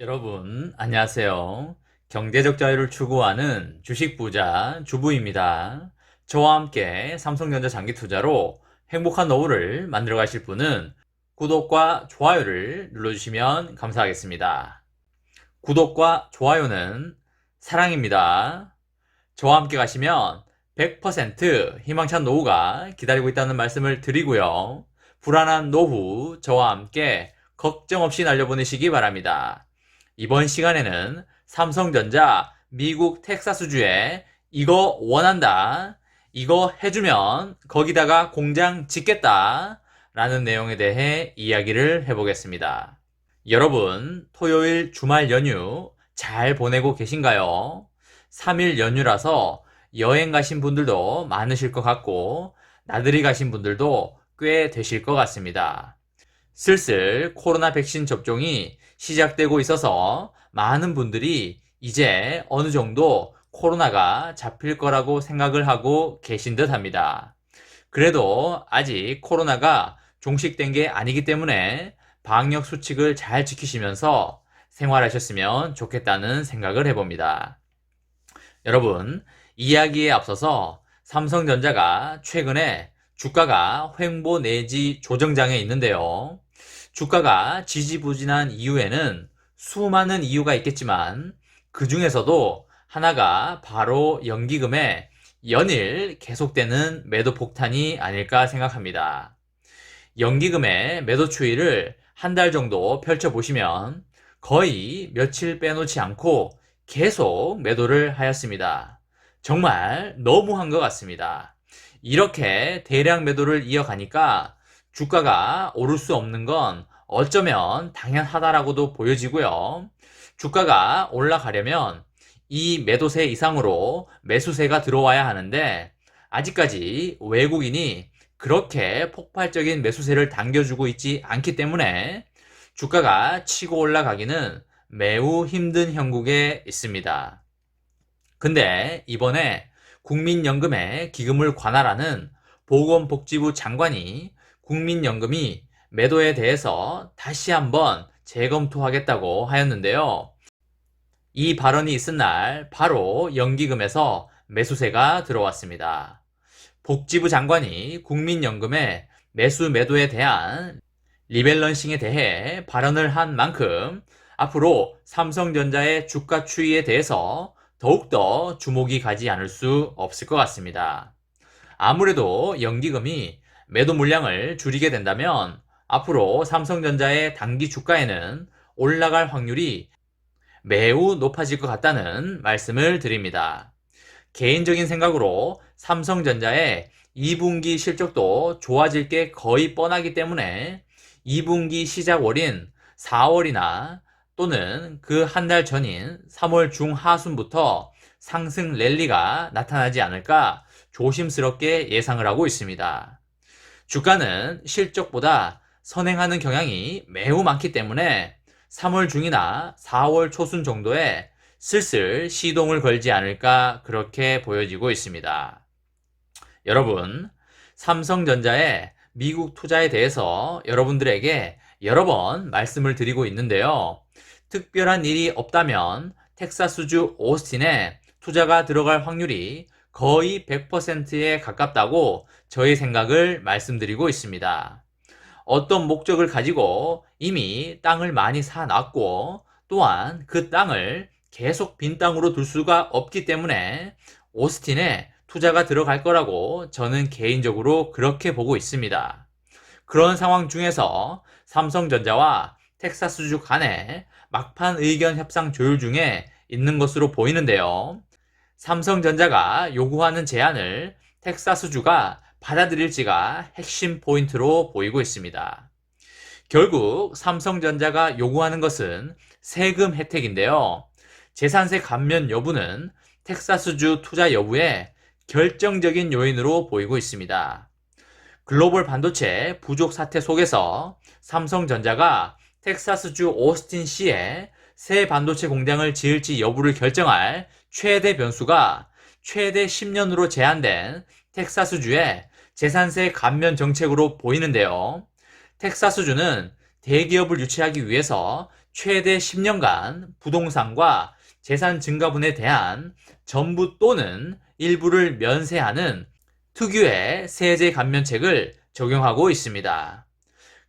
여러분, 안녕하세요. 경제적 자유를 추구하는 주식 부자 주부입니다. 저와 함께 삼성전자 장기 투자로 행복한 노후를 만들어 가실 분은 구독과 좋아요를 눌러주시면 감사하겠습니다. 구독과 좋아요는 사랑입니다. 저와 함께 가시면 100% 희망찬 노후가 기다리고 있다는 말씀을 드리고요. 불안한 노후 저와 함께 걱정 없이 날려보내시기 바랍니다. 이번 시간에는 삼성전자 미국 텍사스주에 이거 원한다, 이거 해주면 거기다가 공장 짓겠다 라는 내용에 대해 이야기를 해보겠습니다. 여러분, 토요일 주말 연휴 잘 보내고 계신가요? 3일 연휴라서 여행 가신 분들도 많으실 것 같고 나들이 가신 분들도 꽤 되실 것 같습니다. 슬슬 코로나 백신 접종이 시작되고 있어서 많은 분들이 이제 어느 정도 코로나가 잡힐 거라고 생각을 하고 계신 듯 합니다. 그래도 아직 코로나가 종식된 게 아니기 때문에 방역 수칙을 잘 지키시면서 생활하셨으면 좋겠다는 생각을 해봅니다. 여러분, 이야기에 앞서서 삼성전자가 최근에 주가가 횡보 내지 조정장에 있는데요. 주가가 지지부진한 이유에는 수많은 이유가 있겠지만 그 중에서도 하나가 바로 연기금의 연일 계속되는 매도 폭탄이 아닐까 생각합니다. 연기금의 매도 추이를 한 달 정도 펼쳐보시면 거의 며칠 빼놓지 않고 계속 매도를 하였습니다. 정말 너무한 것 같습니다. 이렇게 대량 매도를 이어가니까 주가가 오를 수 없는 건 어쩌면 당연하다라고도 보여지고요. 주가가 올라가려면 이 매도세 이상으로 매수세가 들어와야 하는데 아직까지 외국인이 그렇게 폭발적인 매수세를 당겨주고 있지 않기 때문에 주가가 치고 올라가기는 매우 힘든 형국에 있습니다. 근데 이번에 국민연금에 기금을 관할하는 보건복지부 장관이 국민연금이 매도에 대해서 다시 한번 재검토하겠다고 하였는데요. 이 발언이 있은 날 바로 연기금에서 매수세가 들어왔습니다. 복지부 장관이 국민연금의 매수 매도에 대한 리밸런싱에 대해 발언을 한 만큼 앞으로 삼성전자의 주가 추이에 대해서 더욱더 주목이 가지 않을 수 없을 것 같습니다. 아무래도 연기금이 매도 물량을 줄이게 된다면 앞으로 삼성전자의 단기 주가에는 올라갈 확률이 매우 높아질 것 같다는 말씀을 드립니다. 개인적인 생각으로 삼성전자의 2분기 실적도 좋아질 게 거의 뻔하기 때문에 2분기 시작월인 4월이나 또는 그 한 달 전인 3월 중하순부터 상승 랠리가 나타나지 않을까 조심스럽게 예상을 하고 있습니다. 주가는 실적보다 선행하는 경향이 매우 많기 때문에 3월 중이나 4월 초순 정도에 슬슬 시동을 걸지 않을까 그렇게 보여지고 있습니다. 여러분, 삼성전자의 미국 투자에 대해서 여러분들에게 여러 번 말씀을 드리고 있는데요. 특별한 일이 없다면 텍사스주 오스틴에 투자가 들어갈 확률이 거의 100%에 가깝다고 저의 생각을 말씀드리고 있습니다. 어떤 목적을 가지고 이미 땅을 많이 사놨고 또한 그 땅을 계속 빈 땅으로 둘 수가 없기 때문에 오스틴에 투자가 들어갈 거라고 저는 개인적으로 그렇게 보고 있습니다. 그런 상황 중에서 삼성전자와 텍사스주 간에 막판 의견 협상 조율 중에 있는 것으로 보이는데요. 삼성전자가 요구하는 제안을 텍사스주가 받아들일지가 핵심 포인트로 보이고 있습니다. 결국 삼성전자가 요구하는 것은 세금 혜택인데요. 재산세 감면 여부는 텍사스주 투자 여부에 결정적인 요인으로 보이고 있습니다. 글로벌 반도체 부족 사태 속에서 삼성전자가 텍사스주 오스틴시에 새 반도체 공장을 지을지 여부를 결정할 최대 변수가 최대 10년으로 제한된 텍사스주의 재산세 감면 정책으로 보이는데요. 텍사스주는 대기업을 유치하기 위해서 최대 10년간 부동산과 재산 증가분에 대한 전부 또는 일부를 면세하는 특유의 세제 감면책을 적용하고 있습니다.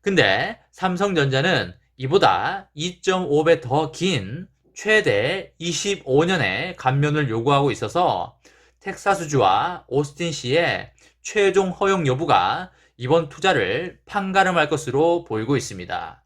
근데 삼성전자는 이보다 2.5배 더 긴 최대 25년의 감면을 요구하고 있어서 텍사스주와 오스틴시의 최종 허용 여부가 이번 투자를 판가름할 것으로 보이고 있습니다.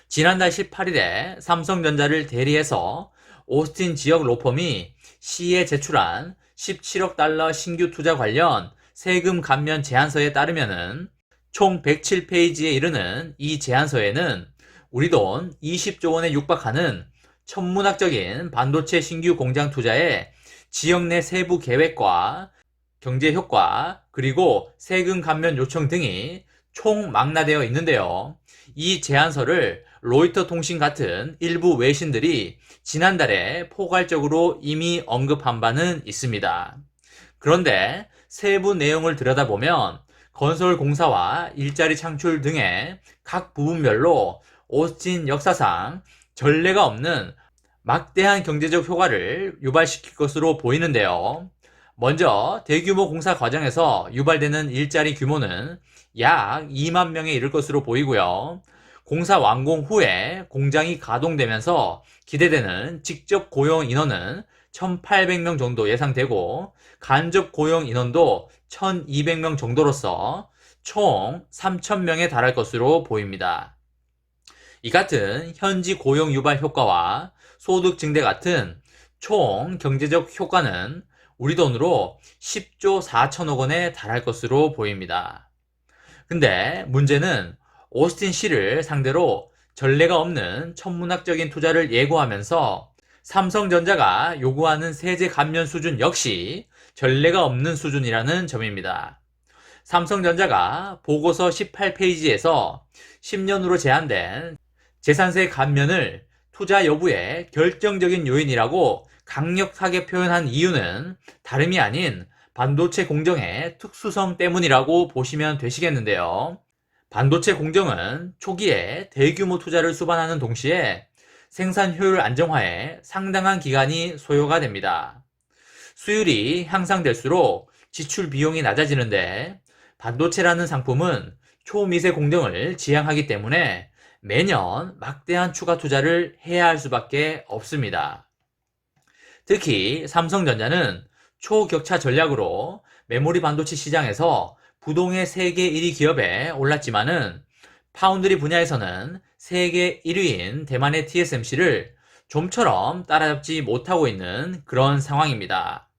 지난달 18일에 삼성전자를 대리해서 오스틴 지역 로펌이 시에 제출한 17억 달러 신규 투자 관련 세금 감면 제안서에 따르면은 총 107페이지에 이르는 이 제안서에는 우리 돈 20조 원에 육박하는 천문학적인 반도체 신규 공장 투자에 지역 내 세부 계획과 경제 효과 그리고 세금 감면 요청 등이 총 망라되어 있는데요. 이 제안서를 로이터 통신 같은 일부 외신들이 지난달에 포괄적으로 이미 언급한 바는 있습니다. 그런데 세부 내용을 들여다보면 건설공사와 일자리 창출 등의 각 부분별로 오스틴 역사상 전례가 없는 막대한 경제적 효과를 유발시킬 것으로 보이는데요. 먼저 대규모 공사 과정에서 유발되는 일자리 규모는 약 2만 명에 이를 것으로 보이고요. 공사 완공 후에 공장이 가동되면서 기대되는 직접 고용 인원은 1,800명 정도 예상되고 간접 고용 인원도 1,200명 정도로서 총 3,000명에 달할 것으로 보입니다. 이 같은 현지 고용 유발 효과와 소득 증대 같은 총 경제적 효과는 우리 돈으로 10조 4천억 원에 달할 것으로 보입니다. 근데 문제는 오스틴 시를 상대로 전례가 없는 천문학적인 투자를 예고하면서 삼성전자가 요구하는 세제 감면 수준 역시 전례가 없는 수준이라는 점입니다. 삼성전자가 보고서 18페이지에서 10년으로 제한된 재산세 감면을 투자 여부의 결정적인 요인이라고 강력하게 표현한 이유는 다름이 아닌 반도체 공정의 특수성 때문이라고 보시면 되시겠는데요. 반도체 공정은 초기에 대규모 투자를 수반하는 동시에 생산 효율 안정화에 상당한 기간이 소요가 됩니다. 수율이 향상될수록 지출 비용이 낮아지는데 반도체라는 상품은 초미세 공정을 지향하기 때문에 매년 막대한 추가 투자를 해야 할 수밖에 없습니다. 특히 삼성전자는 초격차 전략으로 메모리 반도체 시장에서 부동의 세계 1위 기업에 올랐지만은 파운드리 분야에서는 세계 1위인 대만의 TSMC를 좀처럼 따라잡지 못하고 있는 그런 상황입니다.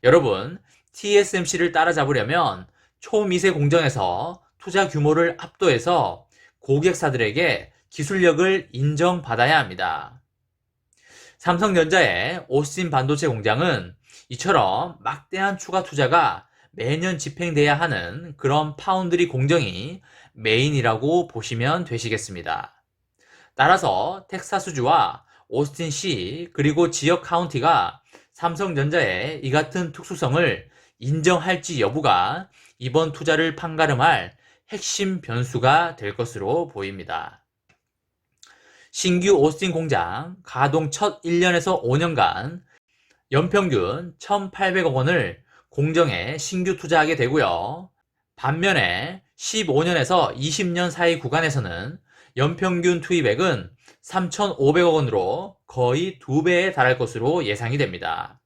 여러분, TSMC를 따라잡으려면 초미세 공정에서 투자 규모를 압도해서 고객사들에게 기술력을 인정받아야 합니다. 삼성전자의 오스틴 반도체 공장은 이처럼 막대한 추가 투자가 매년 집행돼야 하는 그런 파운드리 공정이 메인이라고 보시면 되시겠습니다. 따라서 텍사스주와 오스틴시 그리고 지역 카운티가 삼성전자의 이 같은 특수성을 인정할지 여부가 이번 투자를 판가름할 핵심 변수가 될 것으로 보입니다. 신규 오스틴 공장 가동 첫 1년에서 5년간 연평균 1,800억 원을 공정에 신규 투자하게 되고요. 반면에 15년에서 20년 사이 구간에서는 연평균 투입액은 3,500억 원으로 거의 2배에 달할 것으로 예상이 됩니다.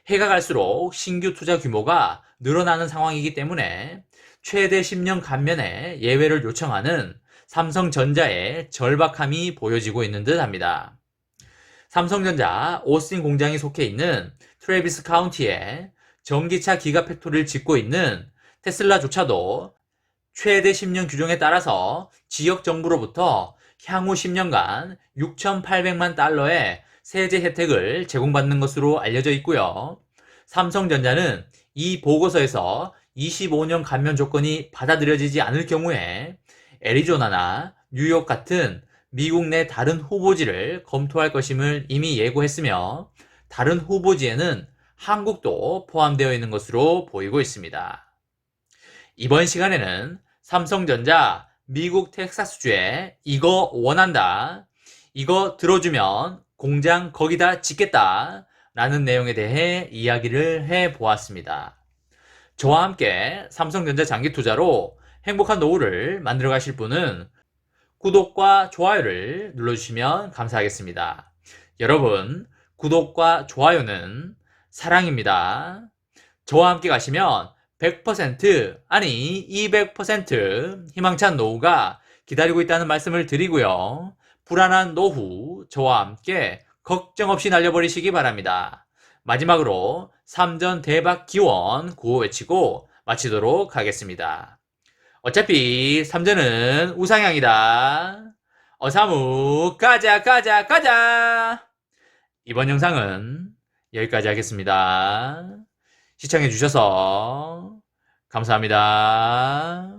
해가 갈수록 신규 투자 규모가 늘어나는 상황이기 때문에 최대 10년 감면에 예외를 요청하는 삼성전자의 절박함이 보여지고 있는 듯 합니다. 삼성전자 오스틴 공장이 속해 있는 트래비스 카운티에 전기차 기가팩토리를 짓고 있는 테슬라조차도 최대 10년 규정에 따라서 지역 정부로부터 향후 10년간 6,800만 달러의 세제 혜택을 제공받는 것으로 알려져 있고요. 삼성전자는 이 보고서에서 25년 감면 조건이 받아들여지지 않을 경우에 애리조나나 뉴욕 같은 미국 내 다른 후보지를 검토할 것임을 이미 예고했으며 다른 후보지에는 한국도 포함되어 있는 것으로 보이고 있습니다. 이번 시간에는 삼성전자 미국 텍사스주에 이거 원한다. 이거 들어주면 공장 거기다 짓겠다 라는 내용에 대해 이야기를 해 보았습니다. 저와 함께 삼성전자 장기 투자로 행복한 노후를 만들어 가실 분은 구독과 좋아요를 눌러주시면 감사하겠습니다. 여러분, 구독과 좋아요는 사랑입니다. 저와 함께 가시면 100% 아니 200% 희망찬 노후가 기다리고 있다는 말씀을 드리고요. 불안한 노후 저와 함께 걱정 없이 날려버리시기 바랍니다. 마지막으로 3전 대박 기원 구호 외치고 마치도록 하겠습니다. 어차피 3전은 우상향이다. 어사무 가자 가자 가자. 이번 영상은 여기까지 하겠습니다. 시청해주셔서 감사합니다.